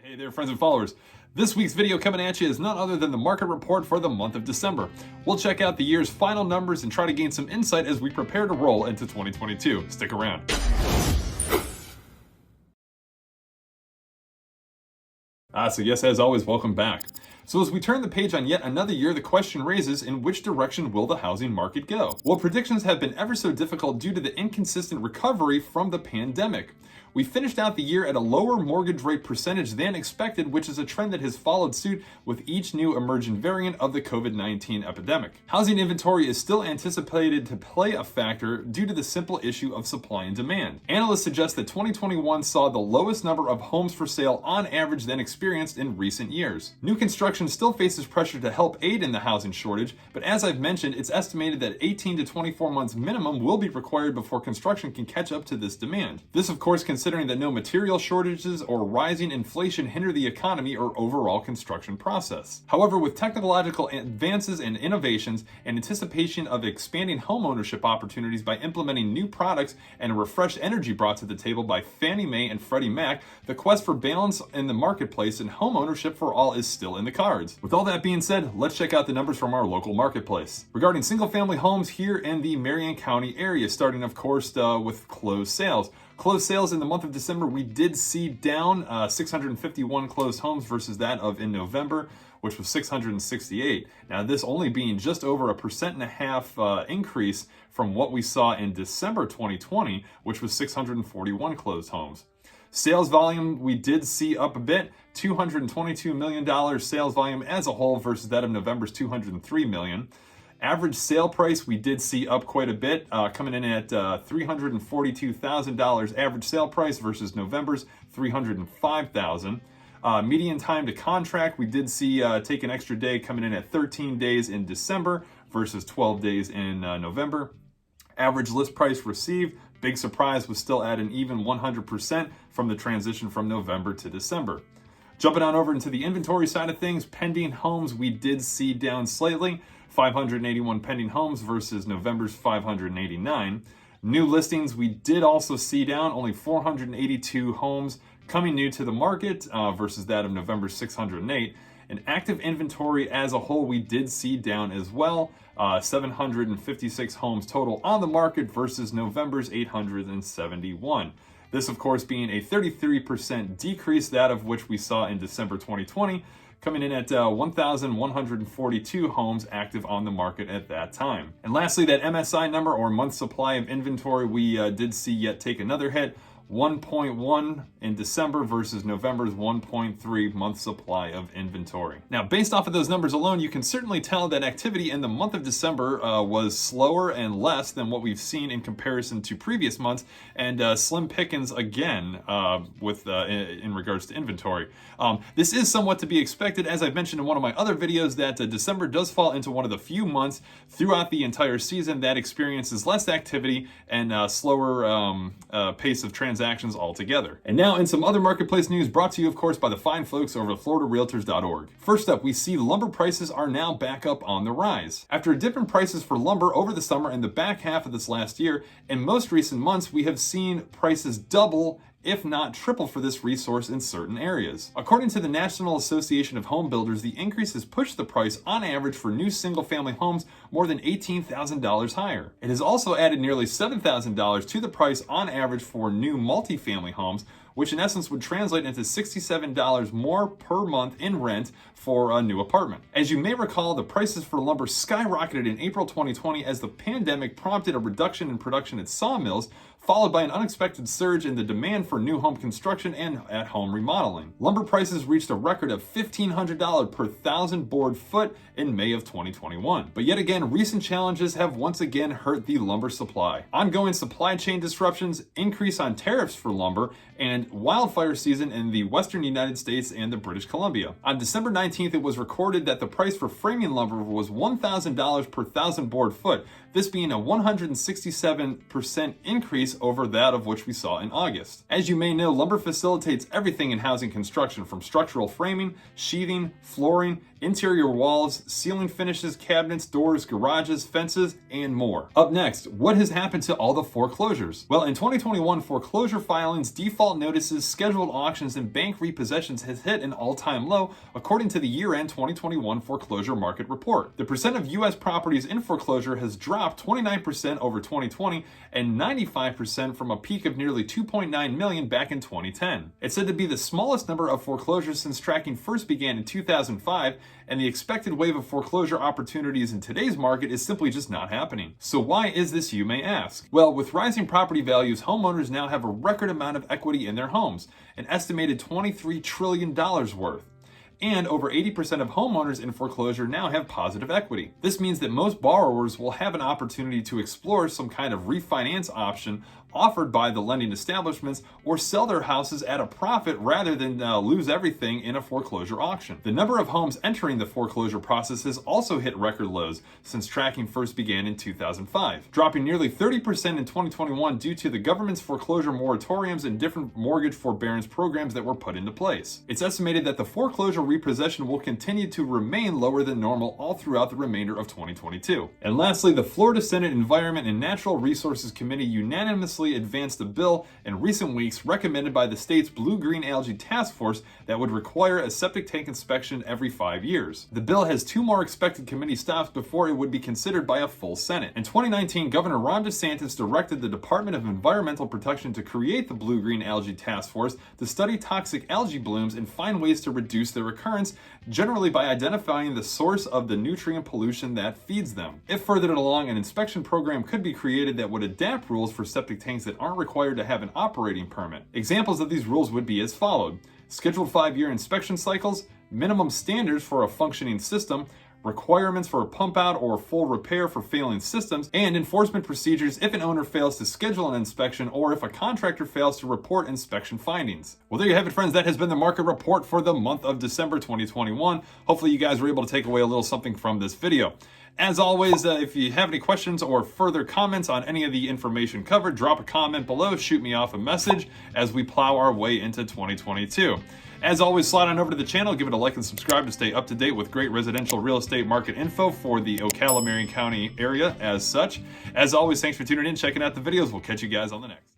Hey there, friends and followers. This week's video coming at you is none other than the market report for the month of December. We'll check out the year's final numbers and try to gain some insight as we prepare to roll into 2022. Stick around. So yes, as always, welcome back. So as we turn the page on yet another year, the question raises, in which direction will the housing market go? Well, predictions have been ever so difficult due to the inconsistent recovery from the pandemic. We finished out the year at a lower mortgage rate percentage than expected, which is a trend that has followed suit with each new emergent variant of the COVID-19 epidemic. Housing inventory is still anticipated to play a factor due to the simple issue of supply and demand. Analysts suggest that 2021 saw the lowest number of homes for sale on average than experienced in recent years. New construction still faces pressure to help aid in the housing shortage, but as I've mentioned, it's estimated that 18 to 24 months minimum will be required before construction can catch up to this demand. This, of course, considering that no material shortages or rising inflation hinder the economy or overall construction process. However, with technological advances and innovations and anticipation of expanding homeownership opportunities by implementing new products and a refreshed energy brought to the table by Fannie Mae and Freddie Mac, the quest for balance in the marketplace and homeownership for all is still in the cards. With all that being said, let's check out the numbers from our local marketplace. Regarding single-family homes here in the Marion County area, starting of course with closed sales. Closed sales in the month of December, we did see down 651 closed homes versus that of in November, which was 668. Now, this only being just over 1.5% increase from what we saw in December 2020, which was 641 closed homes. Sales volume, we did see up a bit, $222 million sales volume as a whole versus that of November's $203 million. Average sale price, we did see up quite a bit, coming in at $342,000 average sale price versus November's $305,000. Median time to contract, we did see take an extra day, coming in at 13 days in December versus 12 days in November. Average list price received, big surprise, was still at an even 100% from the transition from November to December. Jumping on over into the inventory side of things, pending homes we did see down slightly, 581 pending homes versus November's 589. New listings we did also see down, only 482 homes coming new to the market versus that of November's 608. And active inventory as a whole we did see down as well, 756 homes total on the market versus November's 871. This, of course, being a 33% decrease, that of which we saw in December 2020, coming in at 1,142 homes active on the market at that time. And lastly, that MSI number, or month supply of inventory, we did see yet take another hit. 1.1 in December versus November's 1.3 month supply of inventory. Now, based off of those numbers alone, you can certainly tell that activity in the month of December was slower and less than what we've seen in comparison to previous months, and slim pickings again in regards to inventory. This is somewhat to be expected, as I've mentioned in one of my other videos, that December does fall into one of the few months throughout the entire season that experiences less activity and slower pace of transactions altogether. And now in some other marketplace news brought to you, of course, by the fine folks over at FloridaRealtors.org. First up, we see lumber prices are now back up on the rise. After a dip in prices for lumber over the summer and the back half of this last year, in most recent months, we have seen prices double, if not triple, for this resource in certain areas. According to the National Association of Home Builders, the increase has pushed the price on average for new single-family homes more than $18,000 higher. It has also added nearly $7,000 to the price on average for new multifamily homes, which in essence would translate into $67 more per month in rent for a new apartment. As you may recall, the prices for lumber skyrocketed in April 2020 as the pandemic prompted a reduction in production at sawmills, followed by an unexpected surge in the demand for new home construction and at-home remodeling. Lumber prices reached a record of $1,500 per 1,000 board foot in May of 2021. But yet again, recent challenges have once again hurt the lumber supply. Ongoing supply chain disruptions, increase on tariffs for lumber, and wildfire season in the western United States and the British Columbia. On December 19th, it was recorded that the price for framing lumber was $1,000 per 1,000 board foot, this being a 167% increase over that of which we saw in August. As you may know, lumber facilitates everything in housing construction, from structural framing, sheathing, flooring, interior walls, ceiling finishes, cabinets, doors, garages, fences, and more. Up next, what has happened to all the foreclosures? Well, in 2021, foreclosure filings, default default notices, scheduled auctions, and bank repossessions has hit an all-time low, according to the year-end 2021 foreclosure market report. The percent of U.S. properties in foreclosure has dropped 29% over 2020 and 95% from a peak of nearly 2.9 million back in 2010. It's said to be the smallest number of foreclosures since tracking first began in 2005, and the expected wave of foreclosure opportunities in today's market is simply just not happening. So why is this, you may ask? Well, with rising property values, homeowners now have a record amount of equity in their homes, an estimated $23 trillion worth. And over 80% of homeowners in foreclosure now have positive equity. This means that most borrowers will have an opportunity to explore some kind of refinance option offered by the lending establishments or sell their houses at a profit rather than lose everything in a foreclosure auction. The number of homes entering the foreclosure process has also hit record lows since tracking first began in 2005, dropping nearly 30% in 2021 due to the government's foreclosure moratoriums and different mortgage forbearance programs that were put into place. It's estimated that the foreclosure repossession will continue to remain lower than normal all throughout the remainder of 2022. And lastly, the Florida Senate Environment and Natural Resources Committee unanimously advanced a bill in recent weeks recommended by the state's Blue-Green Algae Task Force that would require a septic tank inspection every 5 years. The bill has 2 more expected committee stops before it would be considered by a full Senate. In 2019, Governor Ron DeSantis directed the Department of Environmental Protection to create the Blue-Green Algae Task Force to study toxic algae blooms and find ways to reduce their occurrence, generally by identifying the source of the nutrient pollution that feeds them. If furthered along, an inspection program could be created that would adapt rules for septic tanks that aren't required to have an operating permit. Examples of these rules would be as followed: scheduled 5-year inspection cycles, minimum standards for a functioning system, requirements for a pump out or full repair for failing systems, and enforcement procedures if an owner fails to schedule an inspection or if a contractor fails to report inspection findings. Well, there you have it, friends. That has been the market report for the month of December 2021. Hopefully you guys were able to take away a little something from this video. As always, if you have any questions or further comments on any of the information covered, drop a comment below, shoot me off a message as we plow our way into 2022. As always, slide on over to the channel, give it a like and subscribe to stay up to date with great residential real estate market info for the Ocala, Marion County area as such. As always, thanks for tuning in, checking out the videos. We'll catch you guys on the next.